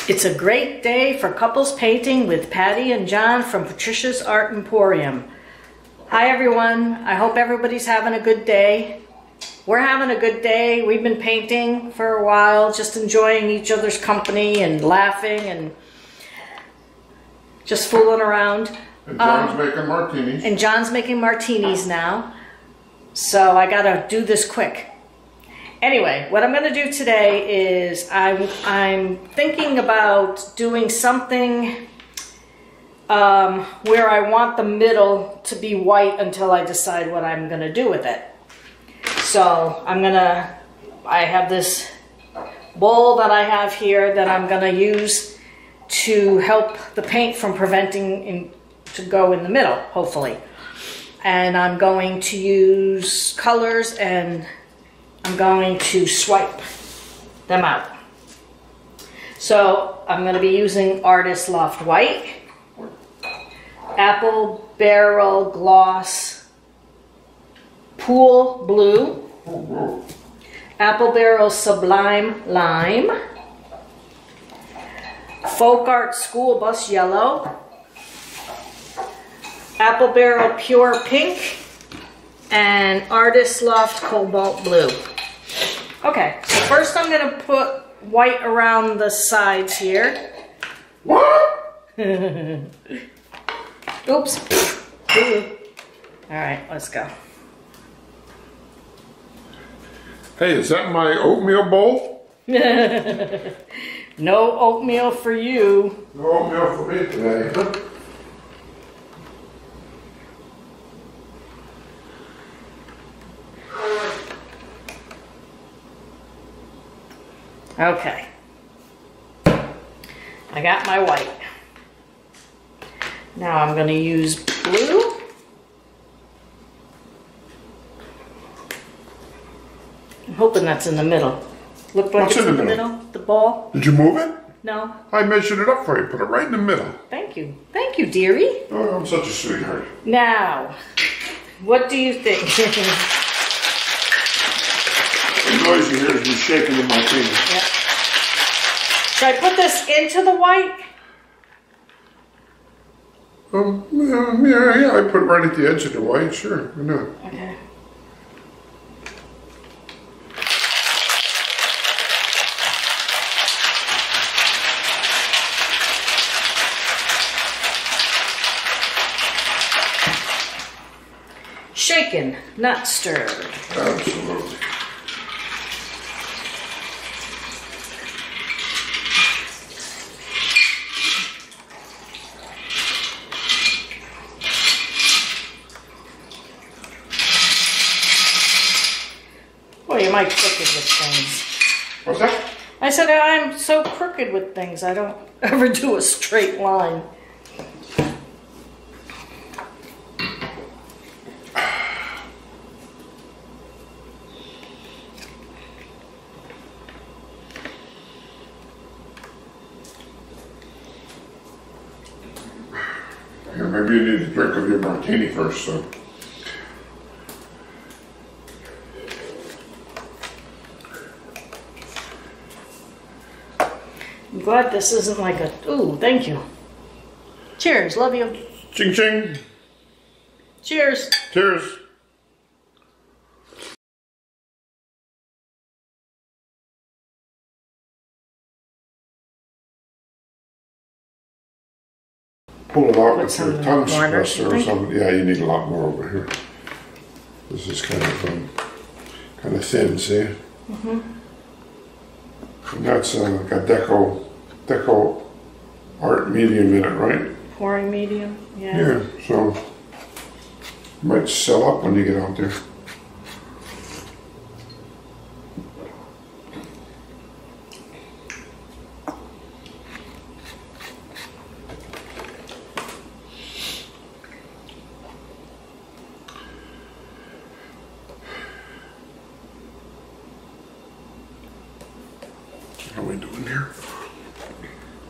It's a great day for couples painting with Patty and John from Patricia's Art Emporium. Hi everyone, I hope everybody's having a good day. We're having a good day. We've been painting for a while, just enjoying each other's company and laughing and just fooling around. And John's making martinis. And John's making martinis now. So I gotta do this quick. Anyway, what I'm going to do today is I'm thinking about doing something where I want the middle to be white until I decide what I'm going to do with it. So I have this bowl that I have here that I'm going to use to help the paint from preventing to go in the middle, hopefully. And I'm going to use colors and I'm going to swipe them out. So I'm going to be using Artist Loft White, Apple Barrel Gloss Pool Blue, Apple Barrel Sublime Lime, Folk Art School Bus Yellow, Apple Barrel Pure Pink, and Artist Loft Cobalt Blue. Okay, so first I'm going to put white around the sides here. What? Oops. Alright, let's go. Hey, is that my oatmeal bowl? No oatmeal for you. No oatmeal for me today. Okay, I got my white. Now I'm going to use blue. I'm hoping that's in the middle. Look like What's it's in the the middle, the ball. Did you move it? No. I measured it up for you, put it right in the middle. Thank you. Thank you, dearie. Oh, I'm such a sweetheart. Now, what do you think? The noise you hear is me shaking in my fingers. Yep. Should I put this into the white? Yeah, I put it right at the edge of the white, sure, why not? Okay. Shaken, not stirred. Absolutely. Boy, am I crooked with things. What's that? I said I'm so crooked with things. I don't ever do a straight line. Yeah, maybe you need a drink of your martini first, so. I'm glad this isn't like a... Ooh, thank you. Cheers, love you. Ching ching. Cheers. Cheers. Pull it out with your tongue suppressor or something. Yeah, you need a lot more over here. This is kind of thin, see? Mm-hmm. And that's got Deco Art medium in it, right? Pouring medium, yeah. Yeah, so it might sell up when you get out there. What are we doing here?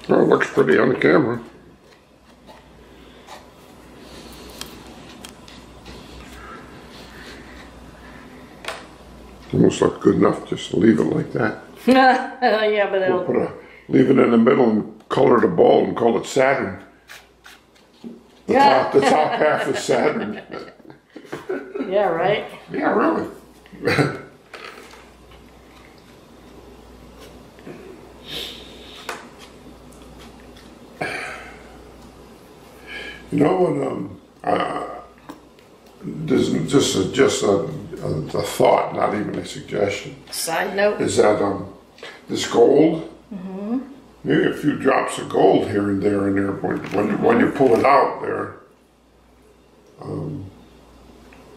Oh, it looks pretty on the camera. Almost look good enough just to leave it like that. Yeah, but it'll... leave it in the middle and color the ball and call it Saturn. The top half is Saturn. Yeah, right? Yeah, really. You know what? This is just a thought, not even a suggestion. Side note is that this gold, maybe a few drops of gold here and there in there when you pull it out there.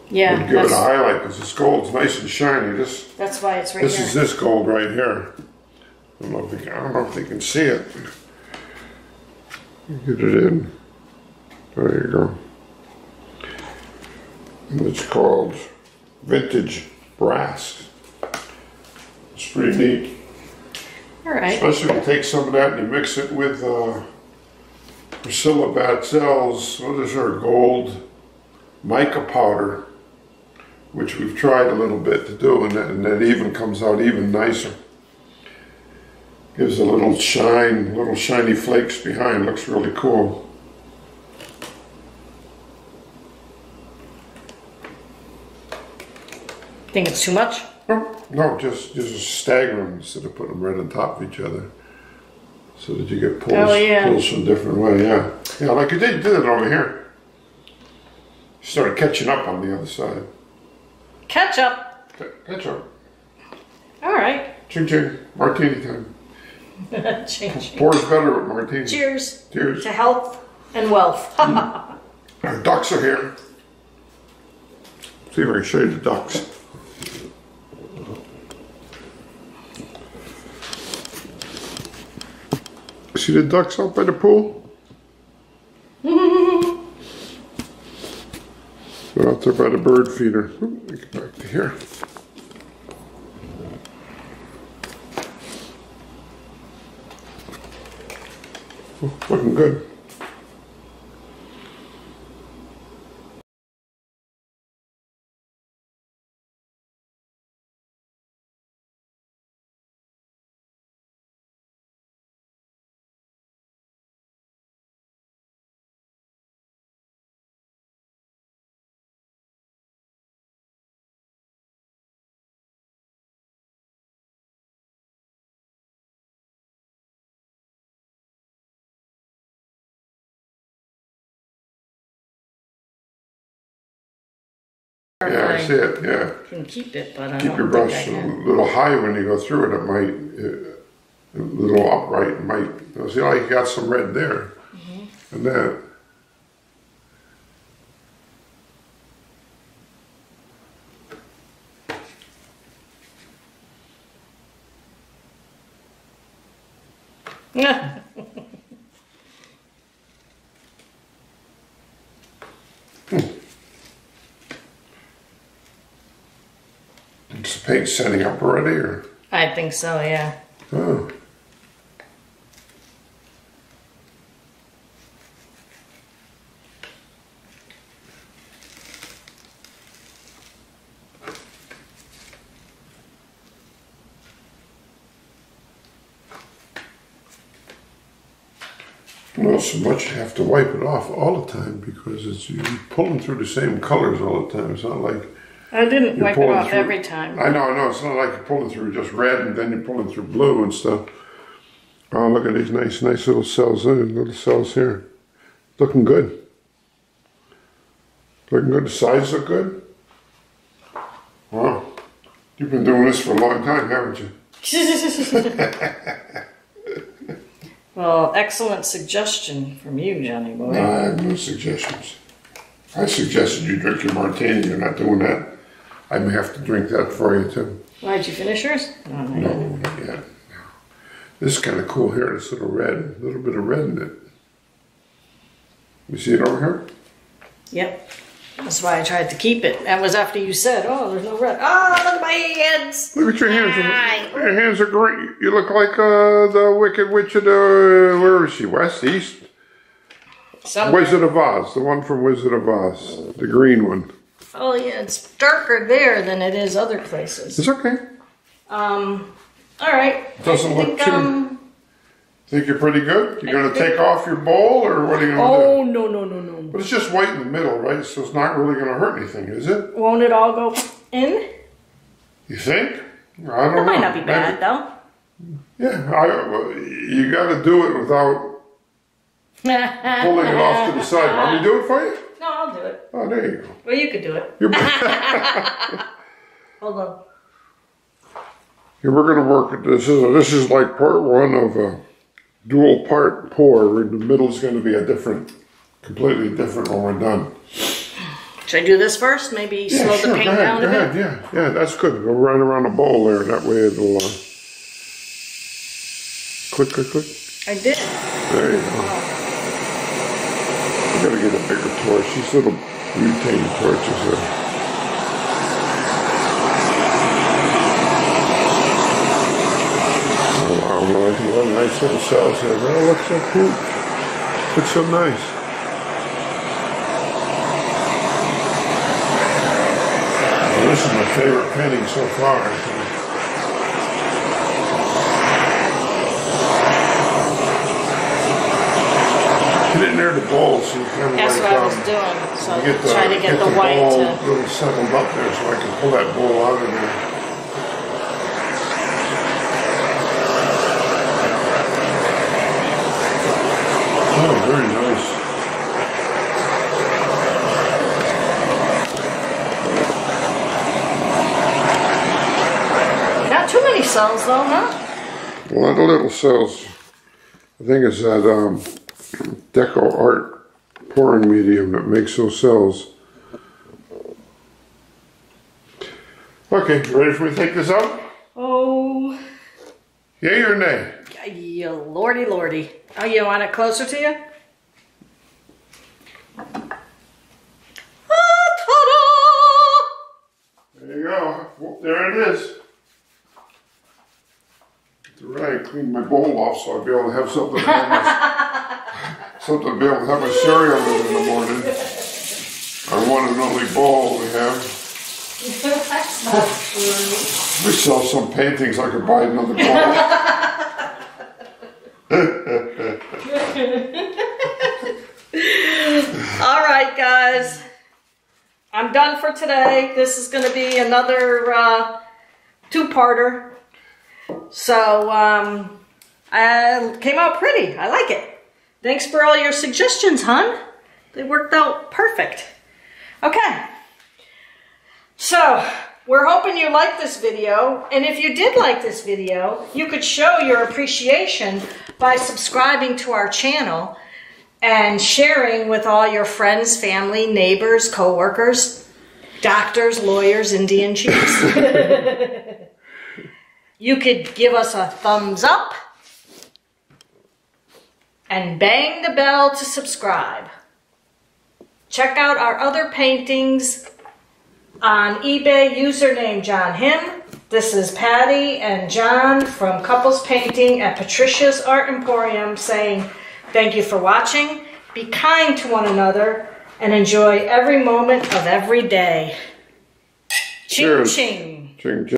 Yeah, would give it a highlight because this gold's nice and shiny. That's why it's right this here. is this gold right here. I don't know if they can see it. Get it in. There you go. And it's called vintage brass. It's pretty neat. All right. Especially if you take some of that and you mix it with Priscilla Batzel's, what is her, gold mica powder, which we've tried a little bit to do, and that even comes out even nicer. Gives a little shine, little shiny flakes behind, looks really cool. Think it's too much? No, just stagger them instead of putting them right on top of each other, so that you get pulls from a different way. Yeah, like you did it over here. You started catching up on the other side. Catch up. Catch up. All right. Ching ching. Martini time. Ching. Pours better with martini. Cheers. Cheers. To health and wealth. Our ducks are here. See if I can show you the ducks. See the ducks out by the pool? They're out there by the bird feeder. Let me get back to here. Oh, looking good. Yeah, I see it, yeah. You can keep it, but I keep don't your think brush I a can. little high when you go through it. It might, a little upright, might, see how you got some red there. And that. Yeah. Is the paint setting up already, or? I think so, yeah. Oh. Not so much you have to wipe it off all the time because you're pulling through the same colors all the time. It's not like I didn't wipe it off through, every time. I know, it's not like you're pulling through just red and then you're pulling through blue and stuff. Oh, look at these nice little cells there, little cells here. Looking good. Looking good, the sides look good. Wow, you've been doing this for a long time, haven't you? Well, excellent suggestion from you, Johnny boy. No, I have no suggestions. I suggested you drink your martini. You're not doing that. I may have to drink that for you too. Why, did you finish yours? No, not yet. No. This is kind of cool here. This little red, a little bit of red in it. You see it over here? Yep. That's why I tried to keep it. That was after you said, oh, there's no red. Oh, look at my hands. Look at your hands. Your hands are great. You look like the Wicked Witch of the, where is she? West, East? Somewhere. Wizard of Oz. The one from Wizard of Oz. The green one. Oh, yeah. It's darker there than it is other places. It's okay. All right. Doesn't look too... Think you're pretty good? You're going to take off your bowl, or what are you going to do? Oh, no, no, no, no. But it's just white in the middle, right? So it's not really going to hurt anything, is it? Won't it all go in? You think? I don't know. That might not be bad, though. Yeah, you got to do it without pulling it off to the side. Want me to do it for you? No, I'll do it. Oh, there you go. Well, you could do it. Hold on. Here, we're going to work at this. This is like part one of a dual part pour. In the middle is going to be a completely different when we're done. Should I do this first? Maybe slow the paint down a bit? Yeah, that's good. Go right around the bowl there. That way it'll... click, click, click. I did. There you go. I gotta get a bigger torch. These little butane torches there. Oh, wow, what nice little cells there. Oh, look so cool. Looks so nice. Well, this is my favorite painting so far, I think. Get it near the bowl, so you kind of That's what I was doing. So try to get the white bowl to really settled up there, so I can pull that bowl out of there. Oh, very nice. Not too many cells, though, huh? A lot of little cells. The thing is that Deco Art pouring medium that makes those cells. Okay, you ready for me to take this out? Oh. Yay or nay? Yeah, lordy, lordy. Oh, you want it closer to you? Ah, ta-da! There you go. Well, there it is. Right, clean my bowl off so I'll be able to have something to have something to be able to have my cereal in the morning. Our one and only bowl we have. That's not true. We sell some paintings, I could buy another bowl. All right, guys. I'm done for today. This is going to be another two-parter. So, it came out pretty. I like it. Thanks for all your suggestions, hon. They worked out perfect. Okay. So, we're hoping you liked this video. And if you did like this video, you could show your appreciation by subscribing to our channel and sharing with all your friends, family, neighbors, co-workers, doctors, lawyers, Indian chiefs. You could give us a thumbs up and bang the bell to subscribe. Check out our other paintings on eBay, username John Him. This is Patty and John from Couples Painting at Patricia's Art Emporium saying thank you for watching. Be kind to one another and enjoy every moment of every day. Ching, ching. Ching, ching.